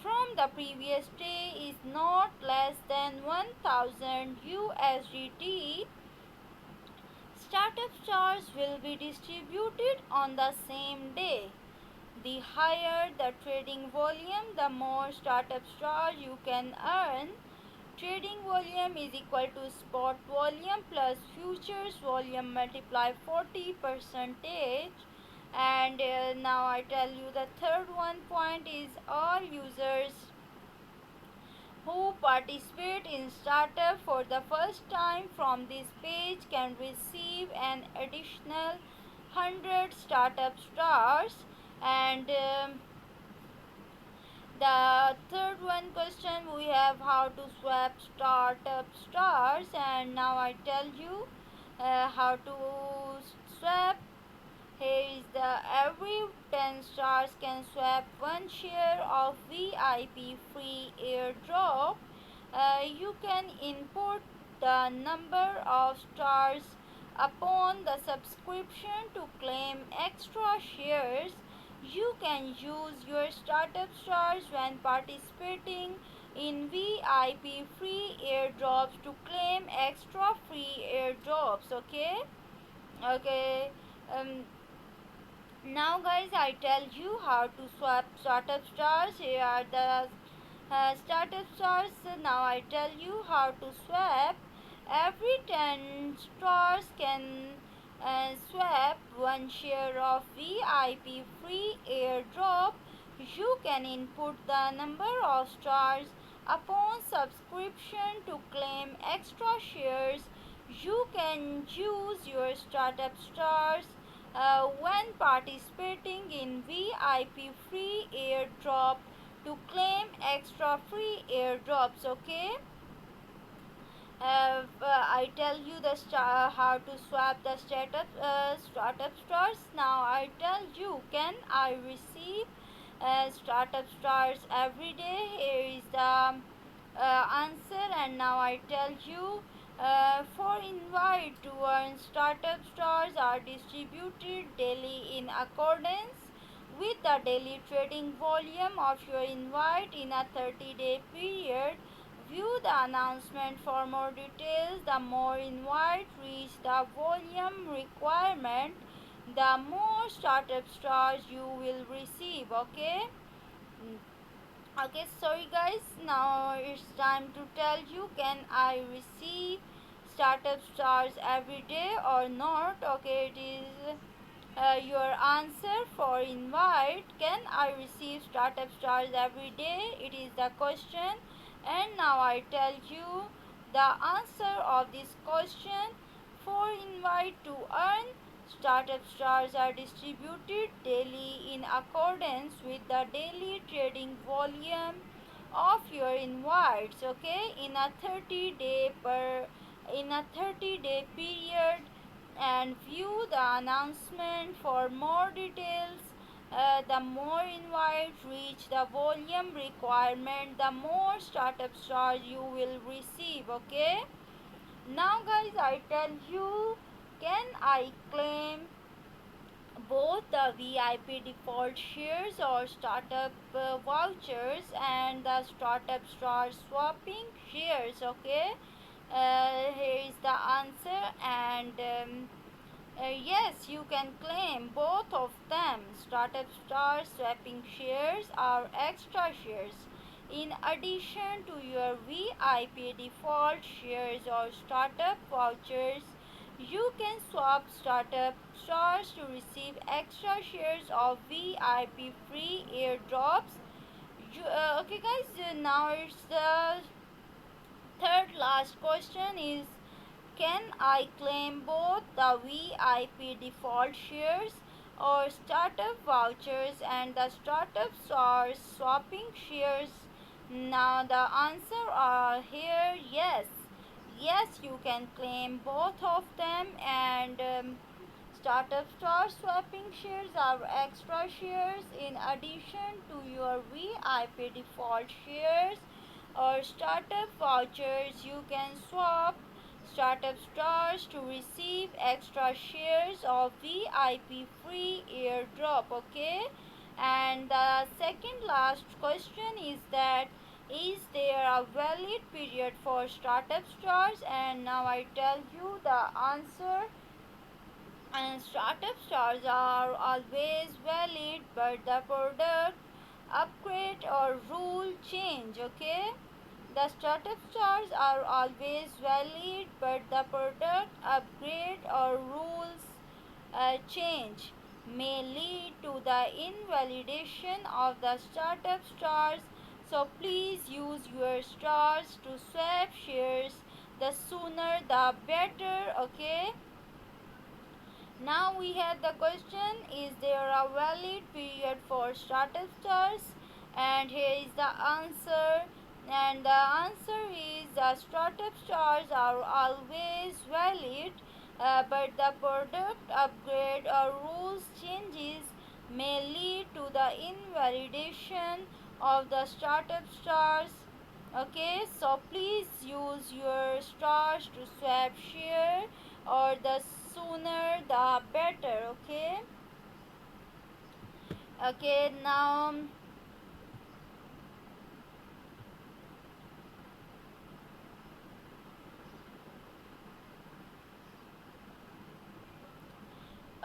from the previous day is not less than 1000 USDT, startup stars will be distributed on the same day. The higher the trading volume, the more startup stars you can earn. Trading volume is equal to spot volume plus futures volume multiply 40 percentage. And now I tell you the third one point is all users who participate in startup for the first time from this page can receive an additional 100 startup stars. And the third one question we have how to swap startup stars, and now I tell you how to swap. Here is the every 10 stars can swap one share of VIP free airdrop. You can input the number of stars upon the subscription to claim extra shares. You can use your startup stars when participating in VIP free airdrops to claim extra free airdrops. Okay. Um, Now guys, I tell you how to swap startup stars. Here are the startup stars. Now I tell you how to swap. Every 10 stars can swap one share of VIP free airdrop. You can input the number of stars upon subscription to claim extra shares. You can use your startup stars when participating in VIP free airdrop to claim extra free airdrops. I tell you how to swap the startup stars. Now I tell you, can I receive startup stars every day? Here is the answer, and now I tell you. For invite to earn startup stars are distributed daily in accordance with the daily trading volume of your invite in a 30-day period. View the announcement for more details. The more invite reach the volume requirement, the more startup stars you will receive. Okay, sorry guys, now it's time to tell you, can I receive startup stars every day or not? Okay, it is your answer for invite. Can I receive startup stars every day? It is the question. And now I tell you the answer of this question. For invite to earn, startup stars are distributed daily in accordance with the daily trading volume of your invites. In a 30-day period, and view the announcement for more details. The more invites reach the volume requirement, the more startup stars you will receive. Now guys, I tell you, can I claim both the VIP default shares or startup vouchers and the startup star swapping shares? Here is the answer, and yes, you can claim both of them. Startup star swapping shares are extra shares. In addition to your VIP default shares or startup vouchers, you can swap startup stars to receive extra shares of VIP free airdrops. Okay guys, now it's the third last question is, can I claim both the VIP default shares or startup vouchers and the startup stars swapping shares? Now the answer are here yes. Yes, you can claim both of them, and startup star swapping shares are extra shares in addition to your VIP default shares, or startup vouchers. You can swap startup stars to receive extra shares of VIP free airdrop. Okay, and the second last question is that, is there a valid period for startup stars? And now I tell you the answer. And startup stars are always valid, but the product upgrade or rule change. Okay, the startup stars are always valid, but the product upgrade or rules change may lead to the invalidation of the startup stars. So please use your stars to swap shares. The sooner the better. Okay, now we have the question, is there a valid period for startup stars? And here is the answer. And the answer is the startup stars are always valid, but the product upgrade or rules changes may lead to the invalidation of the startup stars. Okay, so please use your stars to swap share, or the sooner the better. Okay, okay, now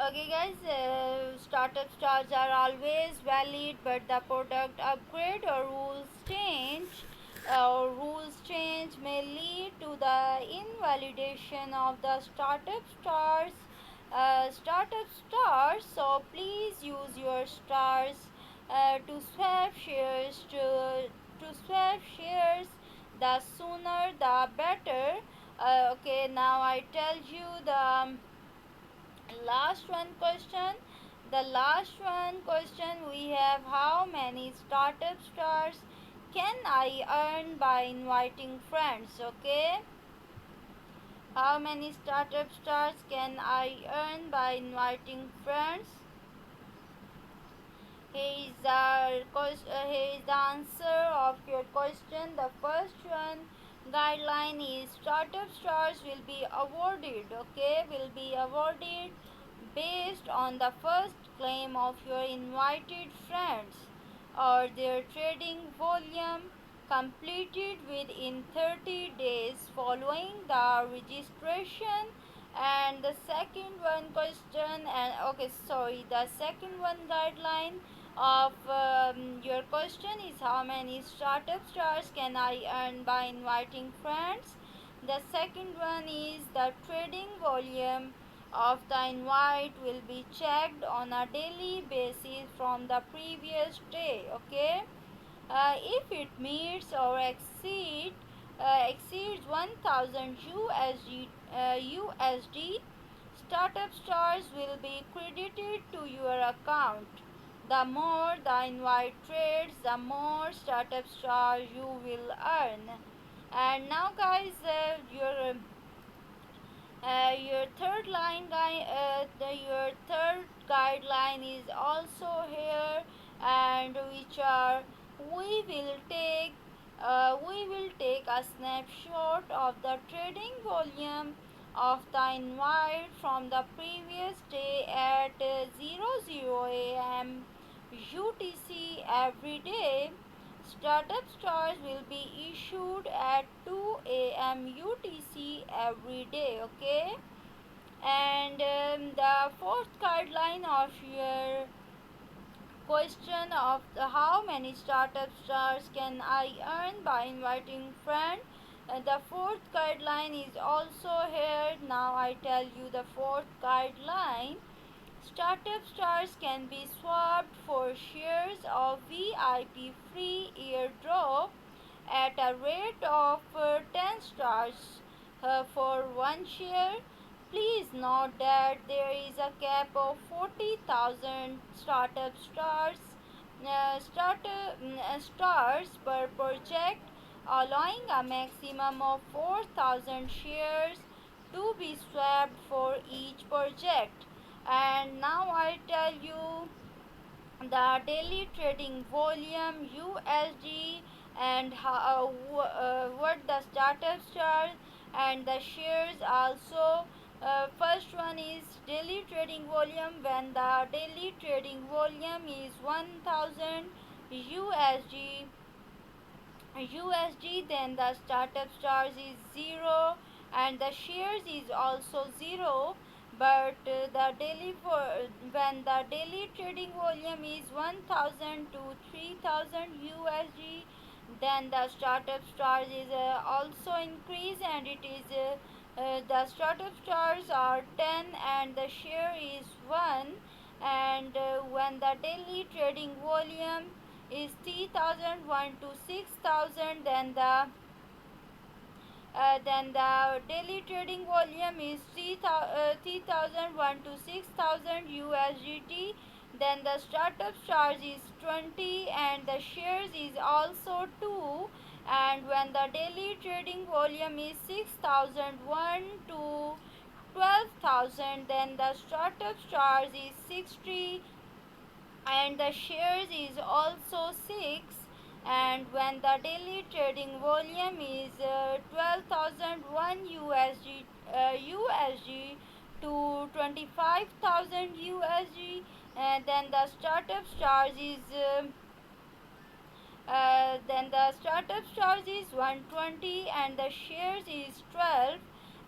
okay guys, startup stars are always valid, but the product upgrade or rules change may lead to the invalidation of the startup stars. So please use your stars to swap shares to swap shares. The sooner the better. Okay, now I tell you the last one question. The last one question we have, how many startup stars can I earn by inviting friends? Okay, how many startup stars can I earn by inviting friends? Here is the answer of your question. The first one guideline is, startup stars will be awarded. Okay, will be awarded based on the first claim of your invited friends or their trading volume completed within 30 days following the registration. And the second one question, and okay, sorry, the second one guideline of your question is, how many startup stars can I earn by inviting friends? The second one is, the trading volume of the invite will be checked on a daily basis from the previous day. Okay, if it meets or exceeds 1000 USD, startup stars will be credited to your account. The more the invite trades, the more startup stars you will earn. And now guys, your third your third guideline is also here, and which are, we will take a snapshot of the trading volume of the invite from the previous day at 00 a.m. UTC every day. Startup stars will be issued at 2 a.m. UTC every day. Okay, and the fourth guideline of your question of how many startup stars can I earn by inviting friend. The fourth guideline is also here. Now I tell you the fourth guideline. Startup stars can be swapped for shares of VIP free airdrop at a rate of 10 stars for one share. Please note that there is a cap of 40,000 stars per project, allowing a maximum of 4,000 shares to be swapped for each project. And now I tell you the daily trading volume USD and what the startup stars and the shares also. First one is daily trading volume. When the daily trading volume is 1000 USD then the startup stars is 0 and the shares is also 0. But when the daily trading volume is 1000 to 3000 USD, then the startup stars is also increase, and it is the startup stars are 10 and the share is 1. And when the daily trading volume is 3001 to 6000, then the daily trading volume is 3001 to 6000 USDT. Then the startup charge is 20 and the shares is also 2. And when the daily trading volume is 6001 to 12,000, then the startup charge is 60 and the shares is also 6. And when the daily trading volume is 12,001 USD to 25,000 USD, then the startup charge is then the startup charge is 120 and the shares is 12.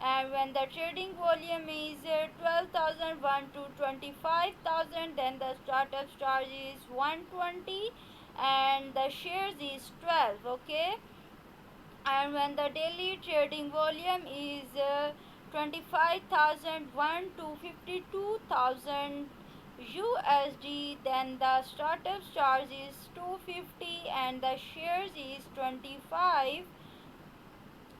And when the trading volume is 12,001 to 25,000, then the startup charge is 120 and the shares is 12. Okay. And when the daily trading volume is 25,001 to 52,000 USD, then the startup charge is 250 and the shares is 25.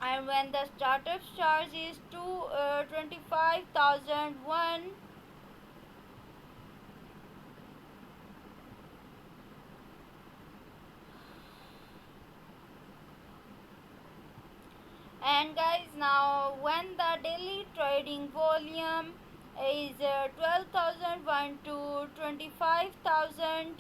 And when the startup charge is 25,001, and guys, now when the daily trading volume is 12,001 to 25,000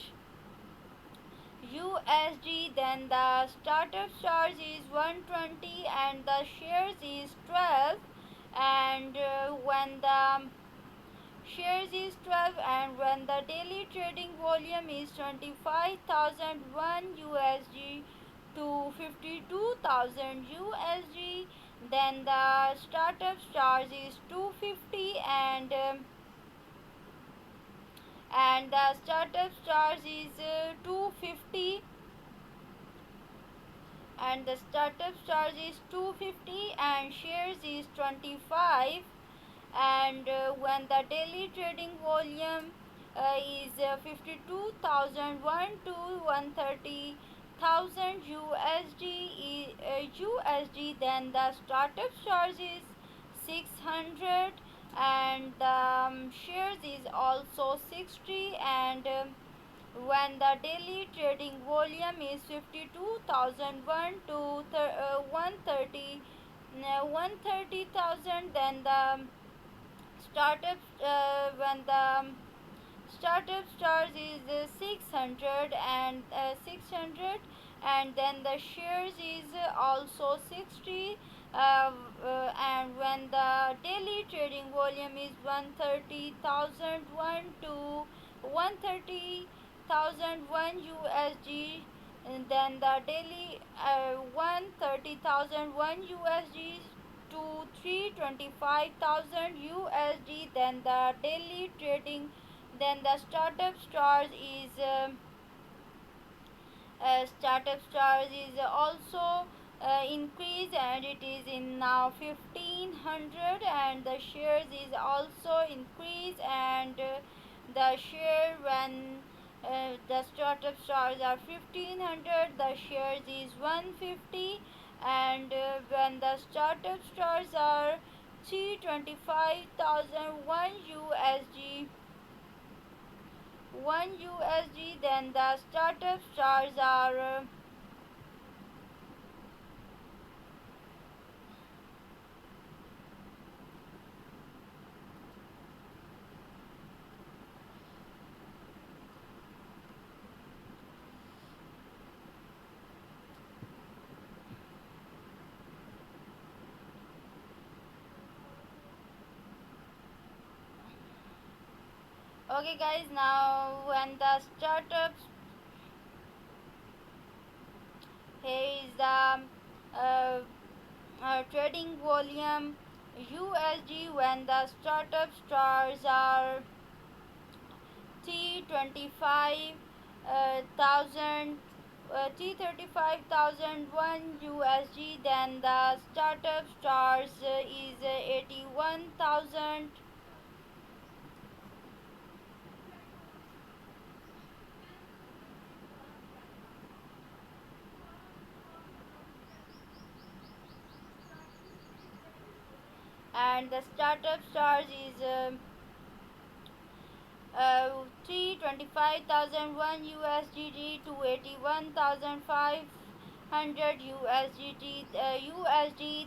USD, then the startup charge is 120 and the shares is 12. And when the shares is 12 and when the daily trading volume is 25,001 USD to 52,000 USD, then the startup charge is 250 and the startup charge is 250 and the startup charge is 250 and shares is 25. And when the daily trading volume is 52,001 to 130,000 USD, then the startup charge is 600 and shares is also 60. And when the daily trading volume is 52,001 to 130,000, then the startup when the startup charge is 600 and then the shares is also 60. And when the daily trading volume is 130,001 to 130,001 USD, and then the daily 130,001 USD to 325,000 USD, then the Then the startup stars is also increase, and it is in now 1500, and the shares is also increase, and the share when the startup stars are 1500, the shares is 150, and when the startup stars are 325,001 USD 1 USD, then the startup stars are okay guys. Now when the startups, here is the uh, trading volume USD when the startup stars are 325 thousand 335,001 USD, then the startup stars is 81,000, and the startup stars is 325,001 USDT to 81,500 USD.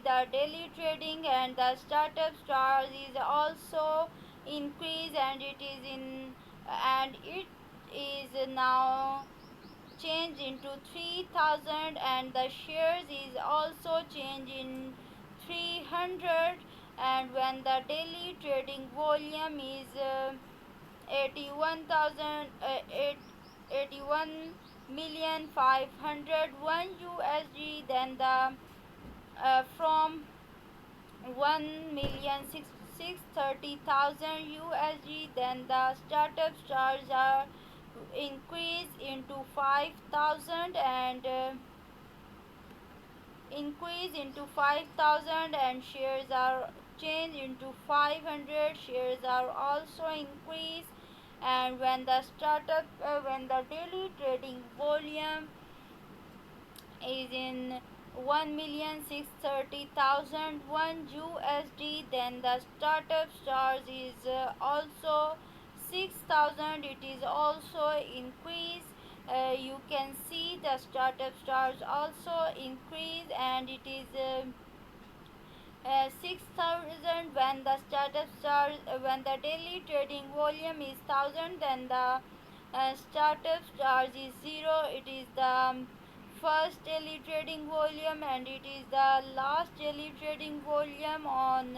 The daily trading and the startup stars is also increase, and it is now change into 3000, and the shares is also change in 300, and when the daily trading volume is 81,000 81,501 USD, then the from 1,630,000 USD, then the startup stars are increase into 5,000, and increase into 5,000, and shares are changed into 500, shares are also increased, and when the daily trading volume is in 1,630,001 USD, then the startup stars is also 6,000, it is also increase. You can see the startup stars also increase, and it is 6,000 when the startup stars when the daily trading volume is 1,000, then the startup stars is 0, it is the first daily trading volume, and it is the last daily trading volume on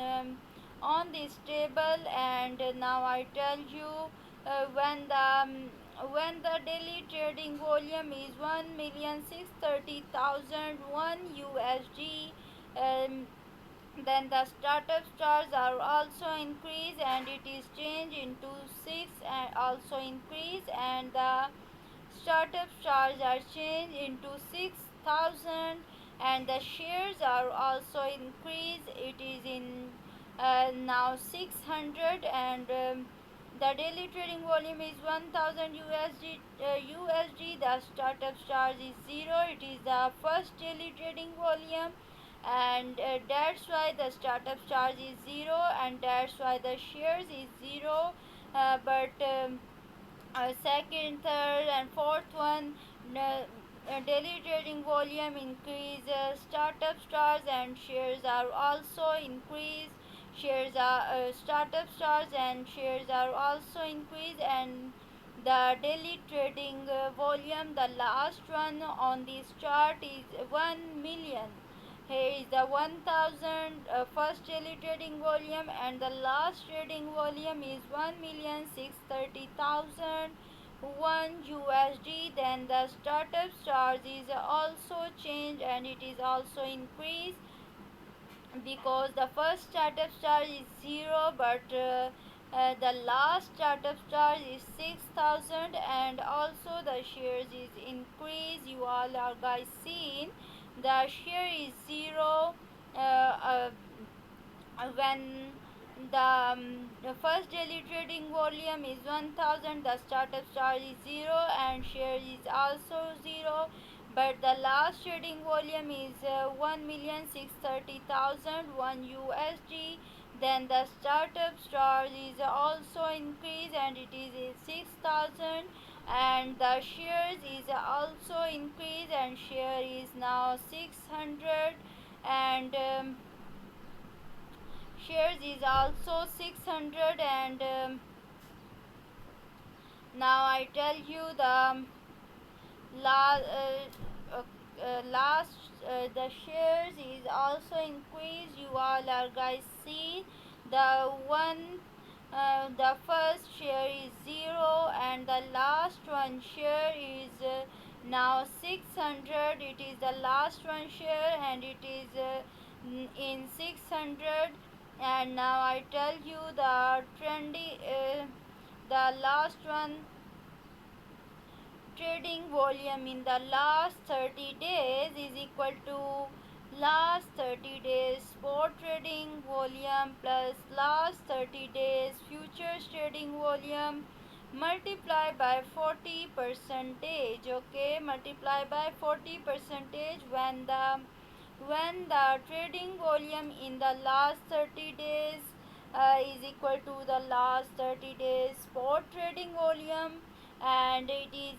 this table. And now I tell you when the daily trading volume is 1,630,001 USD, then the startup stars are also increased, and it is changed into 6 and also increase, and the startup stars are changed into 6,000, and the shares are also increased, it is in now 600, and the daily trading volume is 1000 USD. The startup stars is 0, it is the first daily trading volume, and that's why the startup stars is 0, and that's why the shares is 0. But second, third, and fourth one, daily trading volume increase, startup stars and shares are also increased, shares are startup stars and shares are also increased, and the daily trading volume, the last one on this chart, is 1 million. Here is the 1000 first daily trading volume, and the last trading volume is 1,630,001 USD. Then the startup stars is also changed, and it is also increased, because the first startup star is 0, but The last startup charge is 6,000, and also the shares is increase. You all are guys seen the share is zero when the first daily trading volume is 1000. The startup charge is zero and share is also zero, but the last trading volume is 1,630,001 USD. Then the startup charge is also increased and it is 6,000, and the shares is also increased and share is now 600, and shares is also 600, and now I tell you the la- uh, last the shares is also increased. You all are guys see the one the first share is zero and the last one share is now 600. It is the last one share and it is in 600. And now I tell you the trendy the last one trading volume in the last 30 days is equal to last 30 days spot trading volume plus last 30 days futures trading volume multiply by 40 percentage. Okay, multiply by 40 percentage when the trading volume in the last 30 days is equal to the last 30 days spot trading volume, and it is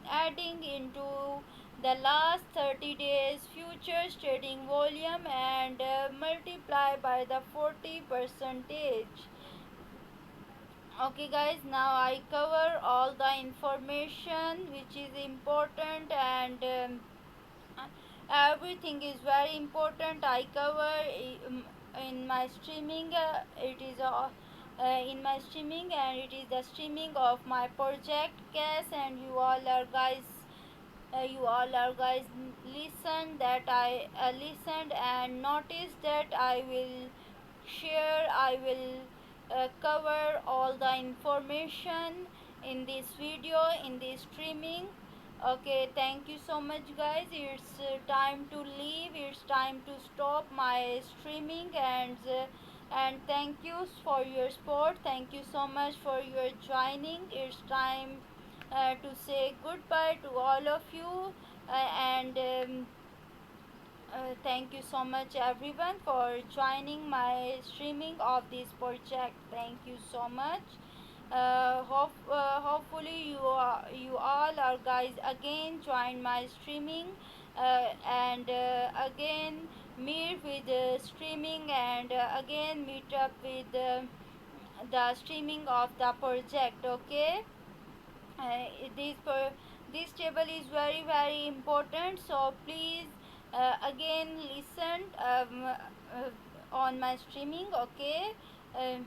adding into the last 30 days futures trading volume and multiply by the 40 percentage. Okay guys, now I cover all the information which is important, and everything is very important. I cover in my streaming. It is in my streaming, and it is the streaming of my project CESS, and you all are guys listen that I listened and noticed that I will cover all the information in this video, in this streaming. Okay, thank you so much guys. It's time to leave. It's time to stop my streaming, and thank you for your support. Thank you so much for your joining. It's time to say goodbye to all of you, and thank you so much everyone for joining my streaming of this project. Thank you so much. Hopefully you all are guys again join my streaming, and again meet with streaming, and again meet up with the streaming of the project. Okay, uh, this this table is very important, so please again listen on my streaming. Okay, um,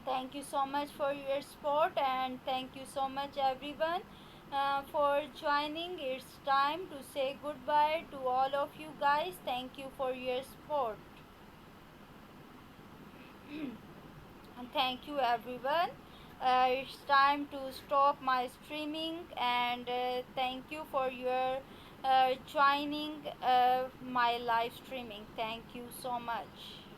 thank you so much for your support, and thank you so much everyone for joining. It's time to say goodbye to all of you guys. Thank you for your support. And thank you everyone. It's time to stop my streaming, and thank you for your joining my live streaming. Thank you so much.